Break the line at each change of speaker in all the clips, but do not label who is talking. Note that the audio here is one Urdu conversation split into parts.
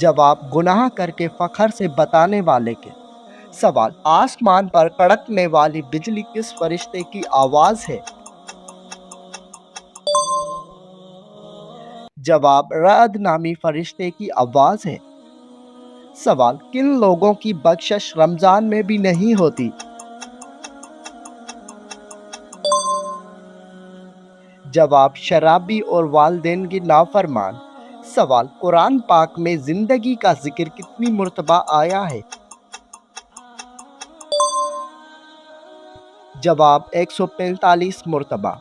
جواب گناہ کر کے فخر سے بتانے والے کے۔ سوال آسمان پر کڑکنے والی بجلی کس فرشتے کی آواز ہے؟ جواب رعد نامی فرشتے کی آواز ہے۔ سوال کن لوگوں کی بخشش رمضان میں بھی نہیں ہوتی؟ جواب شرابی اور والدین کی نافرمان۔ سوال قرآن پاک میں زندگی کا ذکر کتنی مرتبہ آیا ہے؟ جواب 145 مرتبہ۔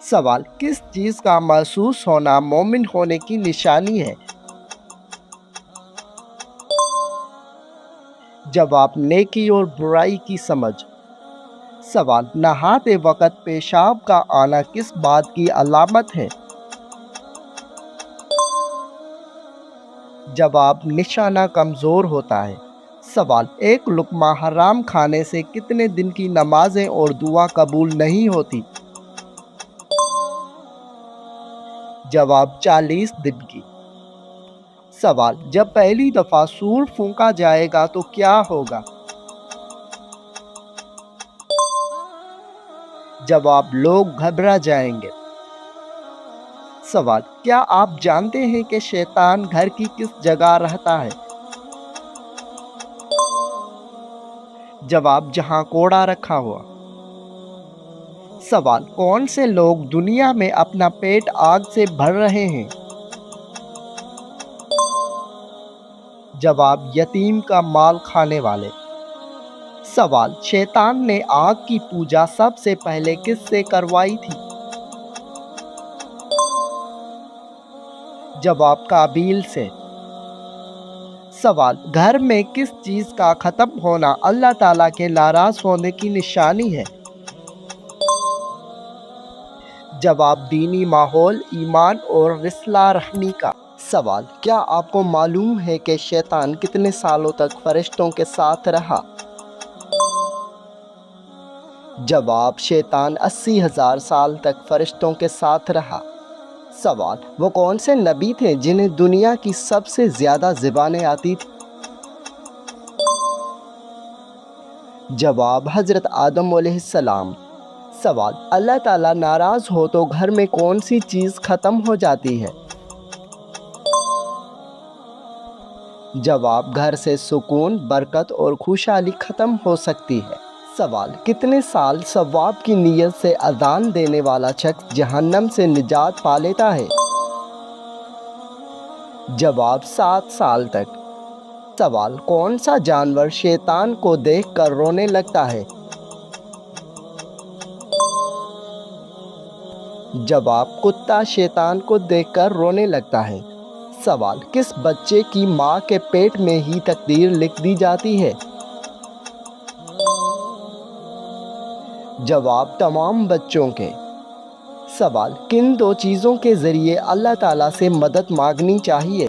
سوال کس چیز کا محسوس ہونا مومن ہونے کی نشانی ہے؟ جواب نیکی اور برائی کی سمجھ۔ سوال نہاتے وقت پیشاب کا آنا کس بات کی علامت ہے؟ جواب نشانہ کمزور ہوتا ہے۔ سوال ایک لقمہ حرام کھانے سے کتنے دن کی نمازیں اور دعا قبول نہیں ہوتی؟ جواب 40 دن کی۔ سوال جب پہلی دفعہ سور پھونکا جائے گا تو کیا ہوگا؟ جواب لوگ گھبرا جائیں گے۔ سوال کیا آپ جانتے ہیں کہ شیطان گھر کی کس جگہ رہتا ہے؟ جواب جہاں کوڑا رکھا ہوا۔ سوال کون سے لوگ دنیا میں اپنا پیٹ آگ سے بھر رہے ہیں؟ جواب یتیم کا مال کھانے والے۔ سوال شیطان نے آگ کی پوجا سب سے پہلے کس سے کروائی تھی؟ جواب قابیل سے۔ سوال گھر میں کس چیز کا ختم ہونا اللہ تعالیٰ کے ناراض ہونے کی نشانی ہے؟ جواب دینی ماحول، ایمان اور صلہ رحمی کا۔ سوال کیا آپ کو معلوم ہے کہ شیطان کتنے سالوں تک فرشتوں کے ساتھ رہا؟ جواب شیطان 80,000 سال تک فرشتوں کے ساتھ رہا۔ سوال وہ کون سے نبی تھے جنہیں دنیا کی سب سے زیادہ زبانیں آتی تھیں؟ جواب حضرت آدم علیہ السلام۔ سوال اللہ تعالیٰ ناراض ہو تو گھر میں کون سی چیز ختم ہو جاتی ہے؟ جواب گھر سے سکون، برکت اور خوشحالی ختم ہو سکتی ہے۔ سوال کتنے سال ثواب کی نیت سے اذان دینے والا شخص جہنم سے نجات پا لیتا ہے؟ جواب 7 سال تک۔ سوال کون سا جانور شیطان کو دیکھ کر رونے لگتا ہے؟ جواب کتا شیطان کو دیکھ کر رونے لگتا ہے۔ سوال کس بچے کی ماں کے پیٹ میں ہی تقدیر لکھ دی جاتی ہے؟ جواب تمام بچوں کے۔ سوال کن 2 چیزوں کے ذریعے اللہ تعالیٰ سے مدد مانگنی چاہیے؟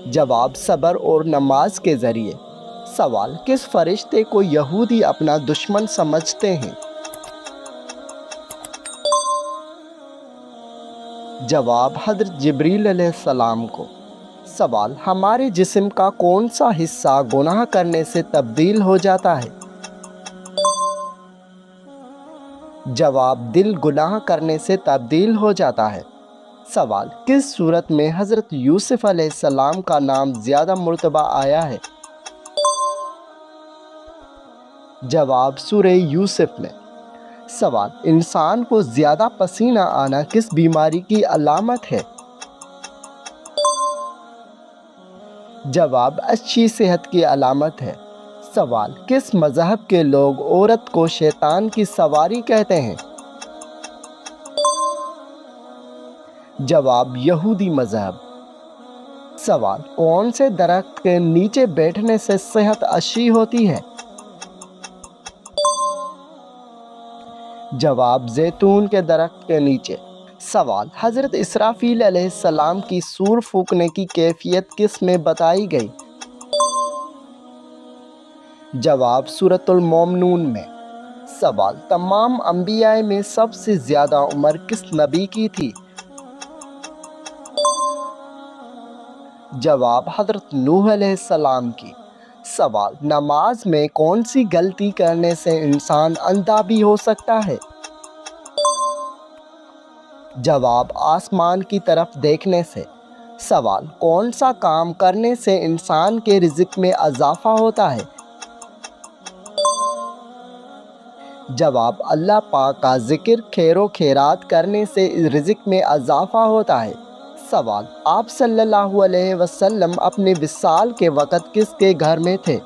جواب صبر اور نماز کے ذریعے۔ سوال کس فرشتے کو یہودی اپنا دشمن سمجھتے ہیں؟ جواب حضرت جبریل علیہ السلام کو۔ سوال ہمارے جسم کا کون سا حصہ گناہ کرنے سے تبدیل ہو جاتا ہے؟ جواب دل گناہ کرنے سے تبدیل ہو جاتا ہے۔ سوال کس سورت میں حضرت یوسف علیہ السلام کا نام زیادہ مرتبہ آیا ہے؟ جواب سورہ یوسف میں۔ سوال انسان کو زیادہ پسینہ آنا کس بیماری کی علامت ہے؟ جواب اچھی صحت کی علامت ہے۔ سوال کس مذہب کے لوگ عورت کو شیطان کی سواری کہتے ہیں؟ جواب یہودی مذہب۔ سوال کون سے درخت کے نیچے بیٹھنے سے صحت اچھی ہوتی ہے؟ جواب زیتون کے درخت کے نیچے۔ سوال حضرت اسرافیل علیہ السلام کی سور پھونکنے کی کیفیت کس میں بتائی گئی؟ جواب سورۃ المومنون میں۔ سوال تمام انبیاء میں سب سے زیادہ عمر کس نبی کی تھی؟ جواب حضرت نوح علیہ السلام کی۔ سوال، نماز میں کون سی غلطی کرنے سے انسان اندھا بھی ہو سکتا ہے؟ جواب، آسمان کی طرف دیکھنے سے۔ سوال، کون سا کام کرنے سے انسان کے رزق میں اضافہ ہوتا ہے؟ جواب، اللہ پاک کا ذکر خیر و خیرات کرنے سے رزق میں اضافہ ہوتا ہے۔ سوال، آپ صلی اللہ علیہ وسلم اپنے وصال کے وقت کس کے گھر میں تھے؟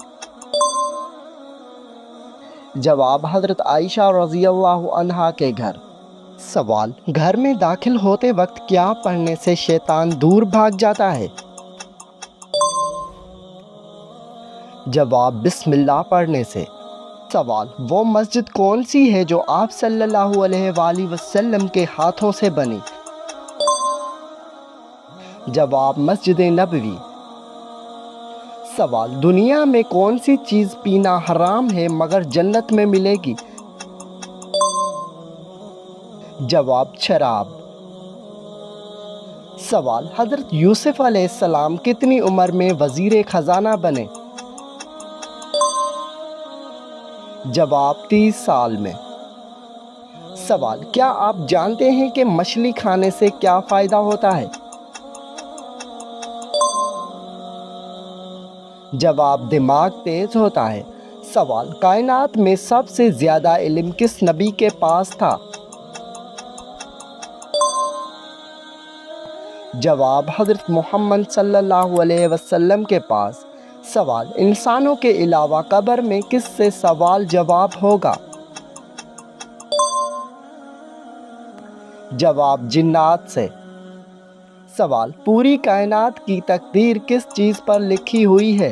جواب، حضرت عائشہ رضی اللہ عنہا کے گھر۔ سوال، گھر میں داخل ہوتے وقت کیا پڑھنے سے شیطان دور بھاگ جاتا ہے؟ جواب، بسم اللہ پڑھنے سے۔ سوال، وہ مسجد کون سی ہے جو آپ صلی اللہ علیہ وآلہ وسلم کے ہاتھوں سے بنی؟ جواب، مسجد نبوی۔ سوال، دنیا میں کون سی چیز پینا حرام ہے مگر جنت میں ملے گی؟ جواب، شراب۔ سوال، حضرت یوسف علیہ السلام کتنی عمر میں وزیر خزانہ بنے؟ جواب، 30 سال میں۔ سوال، کیا آپ جانتے ہیں کہ مچھلی کھانے سے کیا فائدہ ہوتا ہے؟ جواب، دماغ تیز ہوتا ہے۔ سوال، کائنات میں سب سے زیادہ علم کس نبی کے پاس تھا؟ جواب، حضرت محمد صلی اللہ علیہ وسلم کے پاس۔ سوال، انسانوں کے علاوہ قبر میں کس سے سوال جواب ہوگا؟ جواب، جنات سے۔ سوال، پوری کائنات کی تقدیر کس چیز پر لکھی ہوئی ہے؟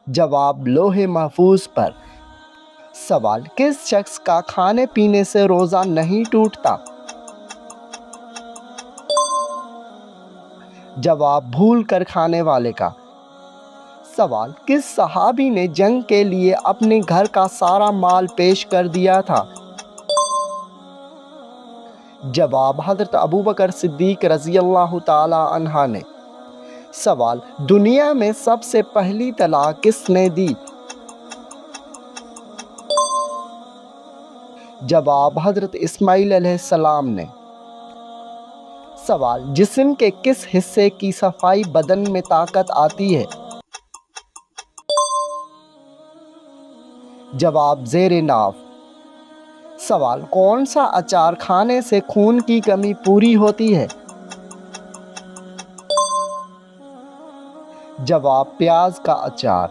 جواب، لوح محفوظ پر۔ سوال، کس شخص کا کھانے پینے سے روزہ نہیں ٹوٹتا؟ جواب، بھول کر کھانے والے کا۔ سوال، کس صحابی نے جنگ کے لیے اپنے گھر کا سارا مال پیش کر دیا تھا؟ جواب، حضرت ابوبکر صدیق رضی اللہ تعالی عنہ نے۔ سوال، دنیا میں سب سے پہلی طلاق کس نے دی؟ جواب، حضرت اسماعیل علیہ السلام نے۔ سوال، جسم کے کس حصے کی صفائی بدن میں طاقت آتی ہے؟ جواب، زیر ناف۔ سوال، کون سا اچار کھانے سے خون کی کمی پوری ہوتی ہے؟ جواب، پیاز کا اچار۔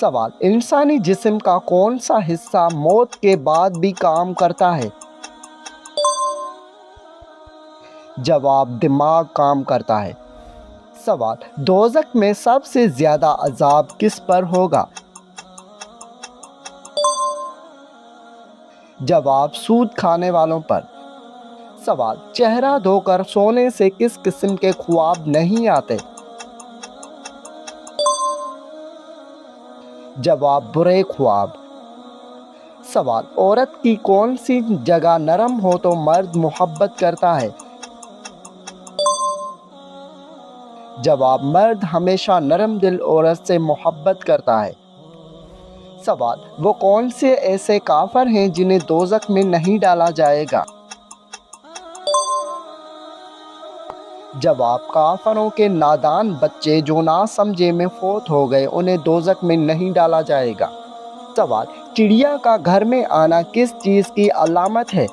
سوال، انسانی جسم کا کون سا حصہ موت کے بعد بھی کام کرتا ہے؟ جواب، دماغ کام کرتا ہے۔ سوال، دوزخ میں سب سے زیادہ عذاب کس پر ہوگا؟ جواب، سود کھانے والوں پر۔ سوال، چہرہ دھو کر سونے سے کس قسم کے خواب نہیں آتے؟ جواب، برے خواب۔ سوال، عورت کی کون سی جگہ نرم ہو تو مرد محبت کرتا ہے؟ جواب، مرد ہمیشہ نرم دل عورت سے محبت کرتا ہے۔ سوال، وہ کون سے ایسے کافر ہیں جنہیں دوزخ میں نہیں ڈالا جائے گا؟ جواب، کافروں کے نادان بچے جو نہ سمجھے میں فوت ہو گئے انہیں دوزخ میں نہیں ڈالا جائے گا۔ سوال، چڑیا کا گھر میں آنا کس چیز کی علامت ہے؟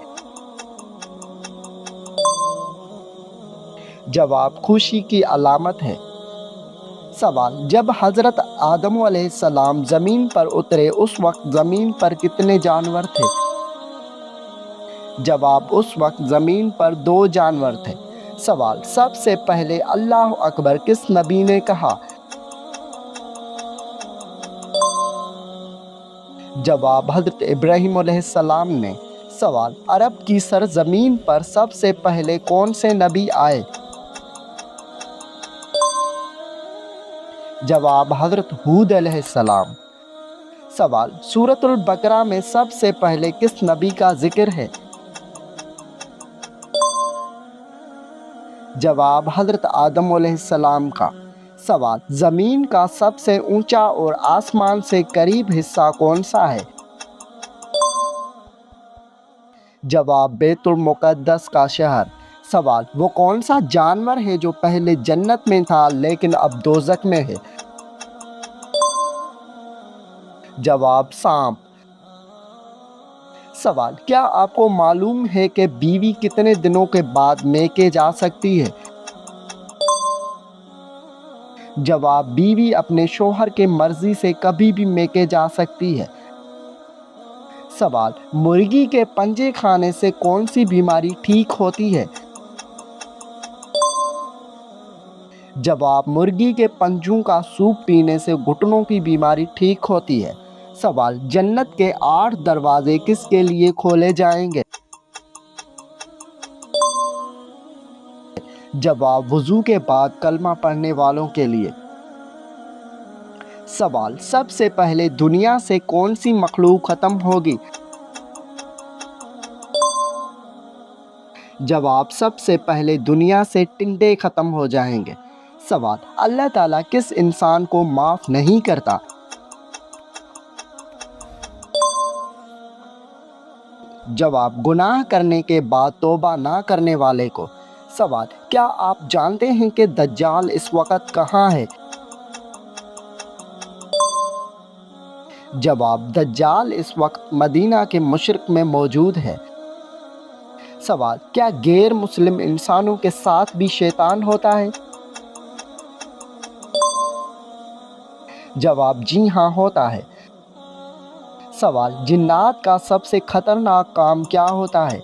جواب، خوشی کی علامت ہے۔ سوال، جب حضرت آدم علیہ السلام زمین پر اترے اس وقت زمین پر کتنے جانور تھے؟ جواب، اس وقت زمین پر 2 جانور تھے۔ سوال، سب سے پہلے اللہ اکبر کس نبی نے کہا؟ جواب، حضرت ابراہیم علیہ السلام نے۔ سوال، عرب کی سرزمین پر سب سے پہلے کون سے نبی آئے؟ جواب، حضرت ہود علیہ السلام۔ سوال، سورۃ البقرہ میں سب سے پہلے کس نبی کا ذکر ہے؟ جواب حضرت آدم علیہ السلام کا۔ سوال، زمین کا سب سے اونچا اور آسمان سے قریب حصہ کون سا ہے؟ جواب بیت المقدس کا شہر۔ سوال، وہ کون سا جانور ہے جو پہلے جنت میں تھا لیکن اب دوزخ میں ہے؟ جواب سانپ۔ سوال، کیا آپ کو معلوم ہے کہ بیوی کتنے دنوں کے بعد میکے جا سکتی ہے؟ جواب، بیوی اپنے شوہر کے مرضی سے کبھی بھی میکے جا سکتی ہے۔ سوال، مرغی کے پنجے کھانے سے کون سی بیماری ٹھیک ہوتی ہے؟ جواب، مرغی کے پنجوں کا سوپ پینے سے گھٹنوں کی بیماری ٹھیک ہوتی ہے۔ سوال، جنت کے 8 دروازے کس کے لیے کھولے جائیں گے؟ جواب، وضو کے بعد کلمہ پڑھنے والوں کے لیے۔ سوال، سب سے پہلے دنیا سے کون سی مخلوق ختم ہوگی؟ جواب، سب سے پہلے دنیا سے ٹنڈے ختم ہو جائیں گے۔ سوال، اللہ تعالیٰ کس انسان کو معاف نہیں کرتا؟ جواب، گناہ کرنے کے بعد توبہ نہ کرنے والے کو۔ سوال، کیا آپ جانتے ہیں کہ دجال اس وقت کہاں ہے؟ جواب، دجال اس وقت مدینہ کے مشرق میں موجود ہے۔ سوال، کیا غیر مسلم انسانوں کے ساتھ بھی شیطان ہوتا ہے؟ جواب، جی ہاں ہوتا ہے۔ سوال، جنات کا سب سے خطرناک کام کیا ہوتا ہے؟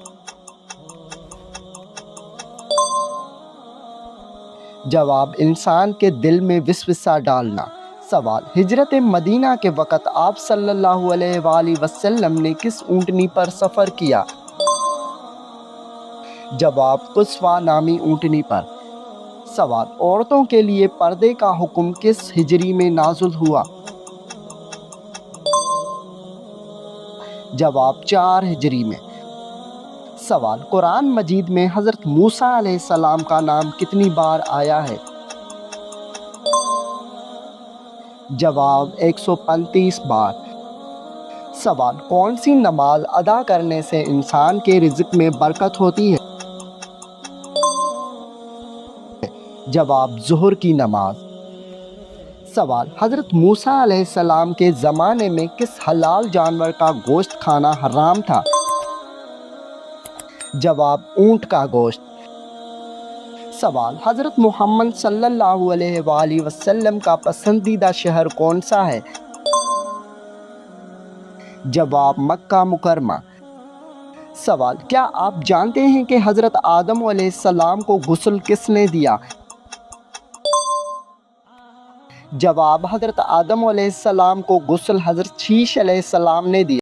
جواب، انسان کے دل میں وسوسہ ڈالنا۔ سوال، ہجرت مدینہ کے وقت آپ صلی اللہ علیہ وآلہ وسلم نے کس اونٹنی پر سفر کیا؟ جواب، قصویٰ نامی اونٹنی پر۔ سوال، عورتوں کے لیے پردے کا حکم کس ہجری میں نازل ہوا؟ جواب، 4 ہجری میں۔ سوال، قرآن مجید میں حضرت موسیٰ علیہ السلام کا نام کتنی بار آیا ہے؟ جواب، 135 بار۔ سوال، کون سی نماز ادا کرنے سے انسان کے رزق میں برکت ہوتی ہے؟ جواب، ظہر کی نماز۔ سوال، حضرت موسیٰ علیہ السلام کے زمانے میں کس حلال جانور کا گوشت کھانا حرام تھا؟ جواب، اونٹ کا گوشت۔ سوال، حضرت محمد صلی اللہ علیہ وآلہ وسلم کا پسندیدہ شہر کون سا ہے؟ جواب، مکہ مکرمہ۔ سوال، کیا آپ جانتے ہیں کہ حضرت آدم علیہ السلام کو غسل کس نے دیا؟ جواب، حضرت آدم علیہ السلام کو غسل حضرت شیش علیہ السلام نے دیا۔